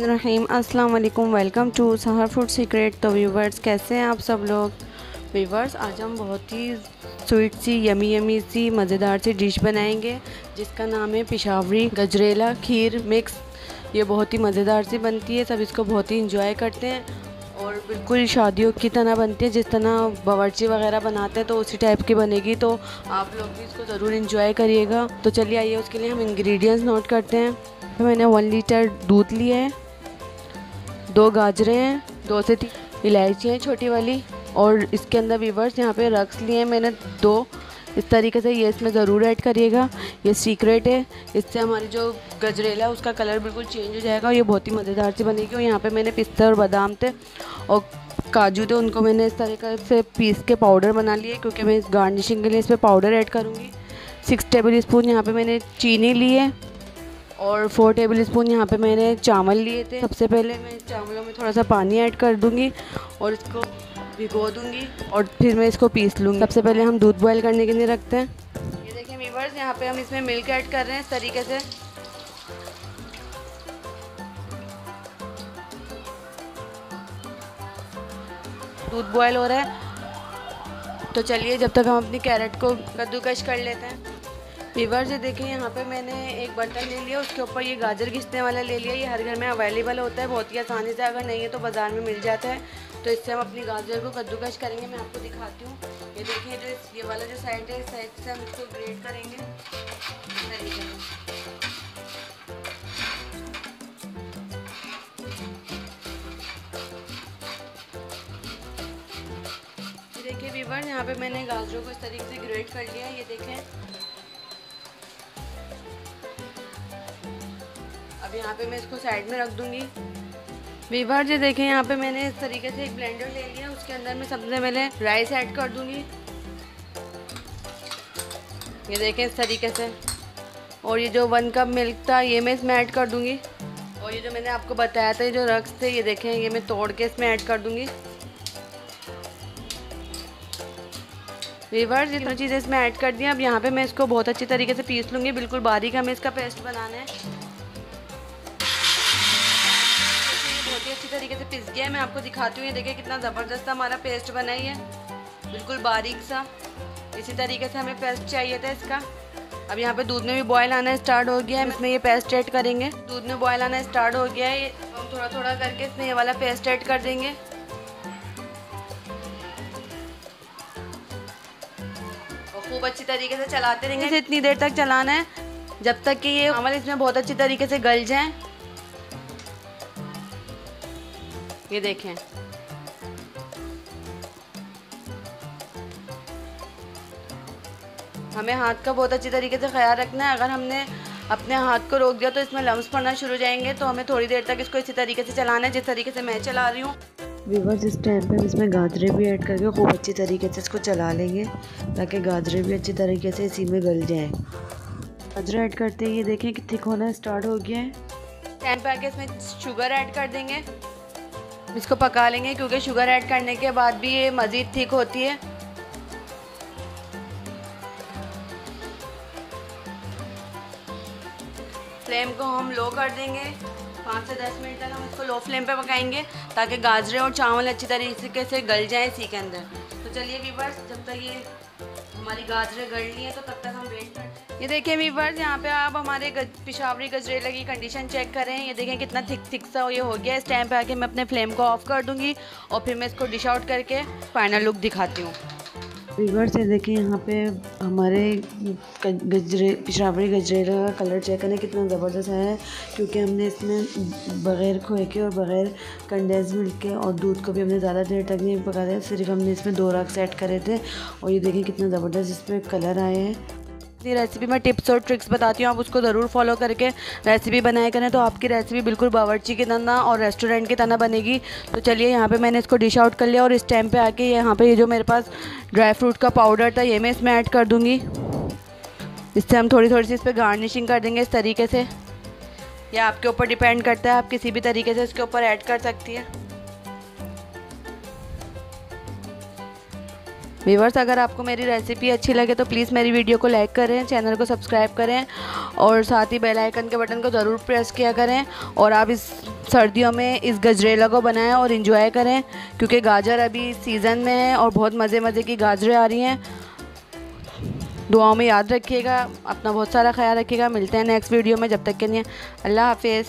बिस्मिल्लाहिर्रहमानिर्रहीम। अस्सलाम वालेकुम। वेलकम टू सहर फूड सीक्रेट। तो व्यूवर्स, कैसे हैं आप सब लोग? व्यूवर्स, आज हम बहुत ही स्वीट सी यमी सी मज़ेदार सी डिश बनाएंगे जिसका नाम है पेशावरी गजरेला खीर मिक्स। ये बहुत ही मज़ेदार सी बनती है, सब इसको बहुत ही इंजॉय करते हैं और बिल्कुल शादियों की तरह बनती है। जिस तरह बावर्ची वगैरह बनाते हैं तो उसी टाइप की बनेगी, तो आप लोग भी इसको ज़रूर इंजॉय करिएगा। तो चलिए आइए, उसके लिए हम इंग्रेडिएंट्स नोट करते हैं। मैंने 1 लीटर दूध लिया है, 2 गाजरें हैं, 2 से 3 इलायची हैं छोटी वाली, और इसके अंदर व्यूवर्स यहाँ पे रक्स लिए हैं मैंने 2। इस तरीके से ये इसमें ज़रूर ऐड करिएगा, ये सीक्रेट है। इससे हमारी जो गजरेला है उसका कलर बिल्कुल चेंज हो जाएगा और ये बहुत ही मज़ेदार सी बनेगी। और यहाँ पे मैंने पिस्ता और बादाम थे और काजू थे, उनको मैंने इस तरीके से पीस के पाउडर बना लिया, क्योंकि मैं इस गार्निशिंग के लिए इस पर पाउडर ऐड करूँगी। 6 टेबल स्पून यहाँ पर मैंने चीनी ली है और 4 टेबल स्पून यहाँ पे मैंने चावल लिए थे। सबसे पहले मैं चावलों में थोड़ा सा पानी ऐड कर दूँगी और इसको भिगो दूँगी और फिर मैं इसको पीस लूँगी। सबसे पहले हम दूध बॉयल करने के लिए रखते हैं। ये देखिए व्यूअर्स, यहाँ पे हम इसमें मिल्क ऐड कर रहे हैं इस तरीके से। दूध बॉयल हो रहा है, तो चलिए जब तक हम अपनी कैरेट को कद्दूकश कर लेते हैं। व्यूअर्स, ये देखिए यहाँ पे मैंने एक बर्तन ले लिया, उसके ऊपर ये गाजर घिसने वाला ले लिया। ये हर घर में अवेलेबल होता है बहुत ही आसानी से, अगर नहीं है तो बाज़ार में मिल जाता है। तो इससे हम अपनी गाजर को कद्दूकश करेंगे। मैं आपको दिखाती हूँ। ये देखिए, जो ये वाला जो साइड है, इस साइड से हम इसको ग्रेट करेंगे तरीके से। ये देखिए व्यूअर्स, यहाँ पे मैंने गाजरों को इस तरीके से ग्रेट कर लिया। ये देखें, अब यहाँ पे मैं इसको साइड में रख दूँगी। व्यूअर्स, ये देखें, यहाँ पे मैंने इस तरीके से एक ब्लेंडर ले लिया, उसके अंदर मैं सबसे पहले राइस ऐड कर दूँगी। ये देखें इस तरीके से। और ये जो 1 कप मिल्क था ये मैं इसमें ऐड कर दूँगी। और ये जो मैंने आपको बताया था, ये जो रक्स थे, ये देखें, ये मैं तोड़ के इसमें ऐड कर दूँगी। व्यूअर्स, ये दोनों चीज़ें इसमें ऐड कर दी। अब यहाँ पे मैं इसको बहुत अच्छी तरीके से पीस लूँगी, बिल्कुल बारीक हमें इसका पेस्ट बनाना है। बहुत ही अच्छी तरीके से पिस गया है, मैं आपको दिखाती हूँ। ये देखिए कितना ज़बरदस्त हमारा पेस्ट बना है, बिल्कुल बारीक सा। इसी तरीके से हमें पेस्ट चाहिए था इसका। अब यहाँ पे दूध में भी बॉयल आना स्टार्ट हो गया है, इसमें ये पेस्ट ऐड करेंगे। दूध में बॉयल आना स्टार्ट हो गया है, हम थोड़ा थोड़ा करके इसमें ये वाला पेस्ट ऐड कर देंगे और खूब अच्छी तरीके से चलाते रहेंगे। इसे इतनी देर तक चलाना है जब तक कि ये चावल इसमें बहुत अच्छी तरीके से गल जाए। ये देखें, हमें हाथ का बहुत अच्छी तरीके से ख्याल रखना है। अगर हमने अपने हाथ को रोक दिया तो इसमें लम्स पड़ना शुरू हो जाएंगे, तो हमें थोड़ी देर तक इसको इसी तरीके से चलाना है जिस तरीके से मैं चला रही हूँ। व्यूअर्स, इस टाइम पे हम इसमें गाजरें भी ऐड करके खूब अच्छी तरीके से इसको चला लेंगे ताकि गाजरें भी अच्छी तरीके से इसी में गल जाएँ। गाजरें ऐड करते ही ये देखें कि थिक होना स्टार्ट हो गया है। टाइम पे आके इसमें शुगर ऐड कर देंगे, इसको पका लेंगे, क्योंकि शुगर ऐड करने के बाद भी ये मज़ीद थिक होती है। फ्लेम को हम लो कर देंगे, 5 से 10 मिनट तक हम इसको लो फ्लेम पे पकाएंगे ताकि गाजरें और चावल अच्छी तरीके से गल जाएं इसी के अंदर। तो चलिए व्यूअर्स, जब तक ये हमारी गाजरें गल ली हैं तो तब तक हम वेट करते हैं। ये देखिए व्यूअर्स, यहाँ पे आप हमारे पेशावरी गजरेला की कंडीशन चेक करें। ये देखें कितना थिक सा ये हो गया। इस टाइम पे आके मैं अपने फ्लेम को ऑफ कर दूँगी और फिर मैं इसको डिश आउट करके फाइनल लुक दिखाती हूँ। व्यूअर्स, ये देखिए यहाँ पे हमारे पेशावरी गजरेला का कलर चेक करें कितना ज़बरदस्त है, क्योंकि हमने इसमें बग़ैर खोए के और बग़ैर कंडेंस मिल्क के और दूध को भी हमने ज़्यादा देर तक नहीं पकाया, सिर्फ हमने इसमें 2 रक्स ऐड करे थे। और ये देखिए कितना ज़बरदस्त इसमें कलर आए हैं। इसी रेसिपी में टिप्स और ट्रिक्स बताती हूँ, आप उसको ज़रूर फॉलो करके रेसिपी बनाया करें, तो आपकी रेसिपी बिल्कुल बावर्ची की तरह और रेस्टोरेंट की तरह बनेगी। तो चलिए, यहाँ पे मैंने इसको डिश आउट कर लिया और इस टाइम पे आके यहाँ पे ये जो मेरे पास ड्राई फ्रूट का पाउडर था ये मैं इसमें ऐड कर दूँगी। इससे हम थोड़ी सी इस पर गार्निशिंग कर देंगे इस तरीके से। यह आपके ऊपर डिपेंड करता है, आप किसी भी तरीके से इसके ऊपर ऐड कर सकती है। व्यूअर्स, अगर आपको मेरी रेसिपी अच्छी लगे तो प्लीज़ मेरी वीडियो को लाइक करें, चैनल को सब्सक्राइब करें और साथ ही बेल आइकन के बटन को ज़रूर प्रेस किया करें। और आप इस सर्दियों में इस गजरेला को बनाएं और इन्जॉय करें, क्योंकि गाजर अभी सीज़न में है और बहुत मज़े मज़े की गाजरें आ रही हैं। दुआओं में याद रखिएगा, अपना बहुत सारा ख्याल रखिएगा। मिलते हैं नेक्स्ट वीडियो में, जब तक के लिए अल्लाह हाफिज़।